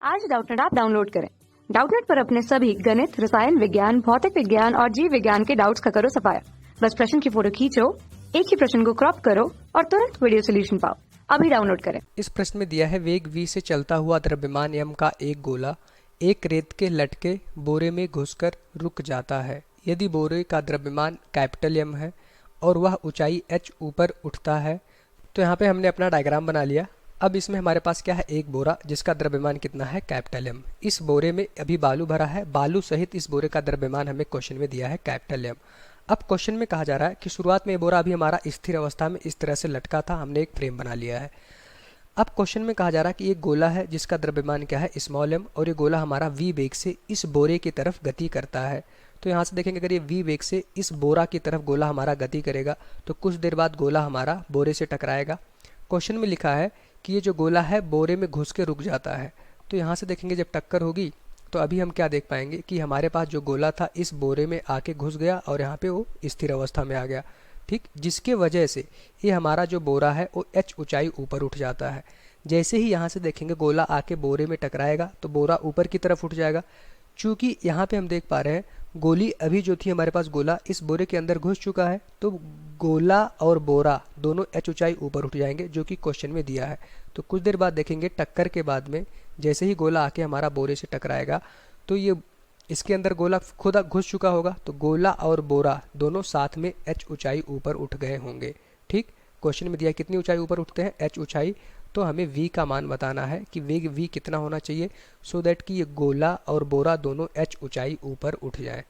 आज Doubtnut app download करें। Doubtnut पर अपने सभी गणित, रसायन विज्ञान, भौतिक विज्ञान और जीव विज्ञान के डाउट्स का करो सफाया। बस प्रश्न की फोटो खींचो, एक ही प्रश्न को क्रॉप करो और तुरंत वीडियो सोल्यूशन पाओ। अभी डाउनलोड करें। इस प्रश्न में दिया है वेग v से चलता हुआ द्रव्यमान m का एक गोला एक रेत के लटके बोरे में घुसकर रुक जाता है। यदि बोरे का द्रव्यमान कैपिटल M है और वह ऊंचाई h ऊपर उठता है। तो यहाँ पे हमने अपना डायग्राम बना लिया। अब इसमें हमारे पास क्या है, एक बोरा जिसका द्रव्यमान कितना है, कैपिटल M। इस बोरे में अभी बालू भरा है, बालू सहित इस बोरे का द्रव्यमान हमें क्वेश्चन में दिया है कैपिटल M। अब क्वेश्चन में कहा जा रहा है कि शुरुआत में ये बोरा अभी हमारा स्थिर अवस्था में इस तरह से लटका था, हमने एक फ्रेम बना लिया है। अब क्वेश्चन में कहा जा रहा है कि एक गोला है जिसका द्रव्यमान क्या है, स्मॉल m, और ये गोला हमारा v वेग से इस बोरे की तरफ गति करता है। तो यहाँ से देखेंगे अगर ये v वेग से इस बोरा की तरफ गोला हमारा गति करेगा तो कुछ देर बाद गोला हमारा बोरे से टकराएगा। क्वेश्चन में लिखा है कि ये जो गोला है बोरे में घुस के रुक जाता है। तो यहाँ से देखेंगे जब टक्कर होगी तो अभी हम क्या देख पाएंगे कि हमारे पास जो गोला था इस बोरे में आके घुस गया और यहाँ पे वो स्थिर अवस्था में आ गया, ठीक, जिसके वजह से ये हमारा जो बोरा है वो h ऊंचाई ऊपर उठ जाता है। जैसे ही यहाँ से देखेंगे गोला आके बोरे में टकराएगा तो बोरा ऊपर की तरफ उठ जाएगा। चूंकि यहाँ पे हम देख पा रहे हैं गोली अभी जो थी हमारे पास गोला इस बोरे के अंदर घुस चुका है, तो गोला और बोरा दोनों h ऊंचाई ऊपर उठ जाएंगे जो कि क्वेश्चन में दिया है। तो कुछ देर बाद देखेंगे टक्कर के बाद में जैसे ही गोला आके हमारा बोरे से टकराएगा तो ये इसके अंदर गोला खुद घुस चुका होगा, तो गोला और बोरा दोनों साथ में h ऊंचाई ऊपर उठ गए होंगे। ठीक, क्वेश्चन में दिया कितनी ऊंचाई ऊपर उठते हैं, h ऊंचाई। तो हमें v का मान बताना है कि वेग v कितना होना चाहिए सो दैट कि ये गोला और बोरा दोनों h ऊंचाई ऊपर उठ जाए।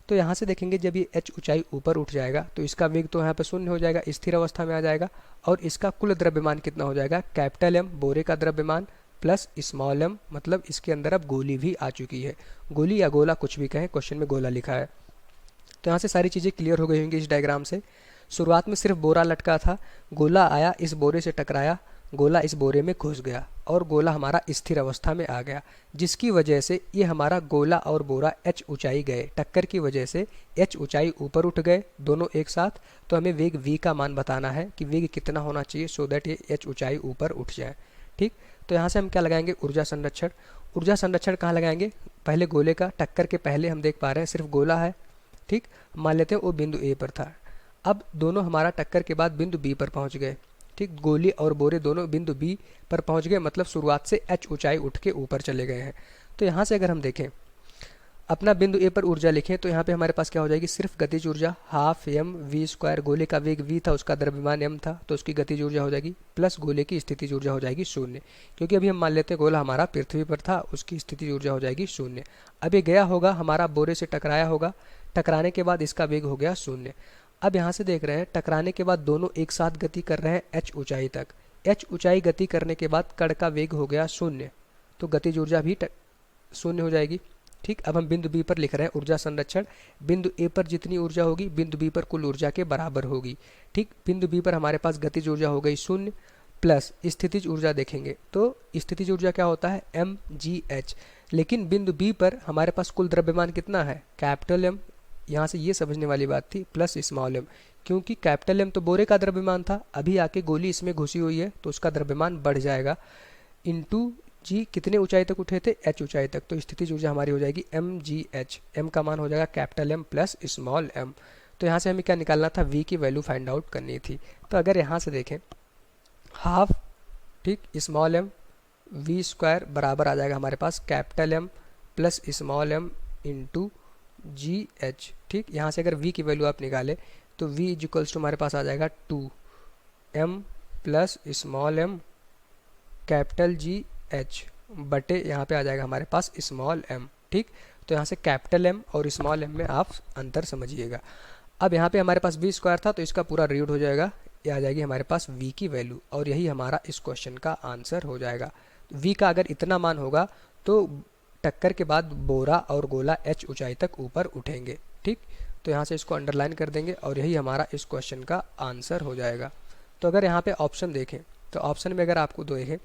तो यहाँ से देखेंगे जब ये h ऊंचाई ऊपर उठ जाएगा तो इसका वेग तो यहाँ पे शून्य हो जाएगा, स्थिर अवस्था में आ जाएगा। और इसका कुल द्रव्यमान कितना हो जाएगा, कैपिटल M बोरे का द्रव्यमान प्लस स्मॉल m, मतलब इसके अंदर अब गोली भी आ चुकी है। गोली या गोला कुछ भी कहें, क्वेश्चन में गोला लिखा है। तो यहाँ से सारी चीज़ें क्लियर हो गई होंगी इस डायग्राम से। शुरुआत में सिर्फ बोरा लटका था, गोला आया इस बोरे से टकराया, गोला इस बोरे में घुस गया और गोला हमारा स्थिर अवस्था में आ गया, जिसकी वजह से ये हमारा गोला और बोरा h ऊंचाई गए। टक्कर की वजह से h ऊंचाई ऊपर उठ गए दोनों एक साथ। तो हमें वेग v का मान बताना है कि वेग कितना होना चाहिए सो दैट ये h ऊंचाई ऊपर उठ जाए। ठीक, तो यहाँ से हम क्या लगाएंगे, ऊर्जा संरक्षण। ऊर्जा संरक्षण कहाँ लगाएंगे, पहले गोले का, टक्कर के पहले हम देख पा रहे हैं सिर्फ गोला है। ठीक, मान लेते हैं वो बिंदु ए पर था। अब दोनों हमारा टक्कर के बाद बिंदु बी पर पहुंच गए। ठीक, गोली और बोरे दोनों बिंदु बी पर पहुंच गए, मतलब शुरुआत से h ऊंचाई उठ के ऊपर चले गए हैं। तो यहाँ से अगर हम देखें अपना बिंदु ए पर ऊर्जा लिखें तो यहाँ पे हमारे पास क्या हो जाएगी, सिर्फ गतिज ऊर्जा हाफ m v स्क्वायर। गोले का वेग v था, उसका द्रव्यमान m था, तो उसकी गतिज ऊर्जा हो जाएगी प्लस गोले की स्थितिज ऊर्जा हो जाएगी शून्य, क्योंकि अभी हम मान लेते हैं गोला हमारा पृथ्वी पर था, उसकी स्थितिज ऊर्जा हो जाएगी शून्य। अब ये गया होगा हमारा बोरे से टकराया होगा, टकराने के बाद इसका वेग हो गया शून्य। अब यहाँ से देख रहे हैं टकराने के बाद दोनों एक साथ गति कर रहे हैं h ऊंचाई तक। h ऊंचाई गति करने के बाद कण का वेग हो गया शून्य, तो गतिज ऊर्जा भी शून्य हो जाएगी। ठीक, अब हम बिंदु बी पर लिख रहे हैं ऊर्जा संरक्षण। बिंदु ए पर जितनी ऊर्जा होगी बिंदु बी पर कुल ऊर्जा के बराबर होगी। ठीक, बिंदु बी पर हमारे पास गतिज ऊर्जा हो गई शून्य प्लस स्थितिज ऊर्जा देखेंगे तो स्थितिज ऊर्जा क्या होता है, mgh। लेकिन बिंदु बी पर हमारे पास कुल द्रव्यमान कितना है, कैपिटल M। यहाँ से ये समझने वाली बात थी, प्लस स्मॉल m, क्योंकि कैपिटल M तो बोरे का द्रव्यमान था, अभी आके गोली इसमें घुसी हुई है तो उसका द्रव्यमान बढ़ जाएगा, इंटू जी कितने ऊंचाई तक उठे थे, h ऊंचाई तक। तो स्थितिज ऊर्जा हमारी हो जाएगी mgh, m का मान हो जाएगा capital M plus small m। तो यहाँ से हमें क्या निकालना था, v की वैल्यू फाइंड आउट करनी थी। तो अगर यहाँ से देखें हाफ, ठीक, स्मॉल m v स्क्वायर बराबर आ जाएगा हमारे पास capital M plus small m into G H. ठीक, यहाँ से अगर v की वैल्यू आप निकालें तो v इजिकल्स टू हमारे पास आ जाएगा 2m plus small m capital G H बटे यहाँ पे आ जाएगा हमारे पास स्मॉल m। ठीक, तो यहाँ से कैपिटल M और स्मॉल m में आप अंतर समझिएगा। अब यहाँ पे हमारे पास v स्क्वायर था तो इसका पूरा रूट हो जाएगा, ये आ जाएगी हमारे पास v की वैल्यू, और यही हमारा इस क्वेश्चन का आंसर हो जाएगा। v का अगर इतना मान होगा तो टक्कर के बाद बोरा और गोला h ऊंचाई तक ऊपर उठेंगे। ठीक, तो यहाँ से इसको अंडरलाइन कर देंगे और यही हमारा इस क्वेश्चन का आंसर हो जाएगा। तो अगर यहाँ पे ऑप्शन देखें तो ऑप्शन में अगर आपको देखें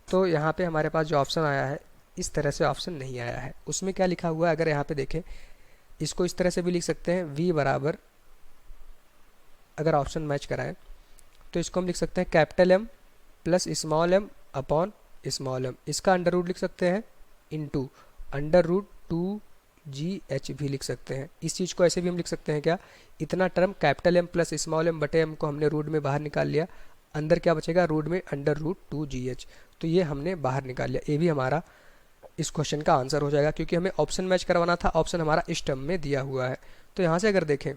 तो यहाँ पे हमारे पास जो ऑप्शन आया है इस तरह से ऑप्शन नहीं आया है। उसमें क्या लिखा हुआ है, अगर यहाँ पे देखें इसको इस तरह से भी लिख सकते हैं, v बराबर, अगर ऑप्शन मैच कराएं तो इसको हम लिख सकते हैं capital M plus small m upon small m। इसका अंडर रूट लिख सकते हैं इंटू अंडर रूट 2GH भी लिख सकते हैं। इस चीज़ को ऐसे भी हम लिख सकते हैं क्या, इतना term capital M plus small m बटे m को हमने रूट में बाहर निकाल लिया, अंदर क्या बचेगा, रूट में अंडर रूट 2GH, तो ये हमने बाहर निकाल लिया। ये भी हमारा इस क्वेश्चन का आंसर हो जाएगा, क्योंकि हमें ऑप्शन मैच करवाना था, ऑप्शन हमारा इस टर्म में दिया हुआ है। तो यहाँ से अगर देखें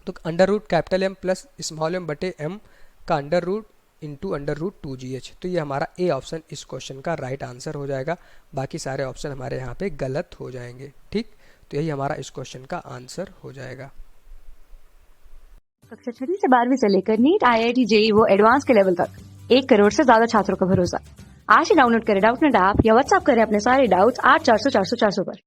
तो under root capital M plus small m बटे m का under root into under root 2GH, तो ये हमारा ए ऑप्शन इस क्वेश्चन का राइट आंसर हो जाएगा। बाकी सारे ऑप्शन हमारे यहाँ पे गलत हो जाएंगे। ठीक, तो यही हमारा इस क्वेश्चन का आंसर हो जाएगा। कक्षा 6वीं से 12वीं से लेकर नीट, IIT, JEE वो एडवांस के लेवल तक 1 करोड़ से ज्यादा छात्रों का भरोसा। आज ही डाउनलोड करें डाउटनेट ऐप या व्हाट्सएप करें अपने सारे डाउट्स 8400 400 400 पर।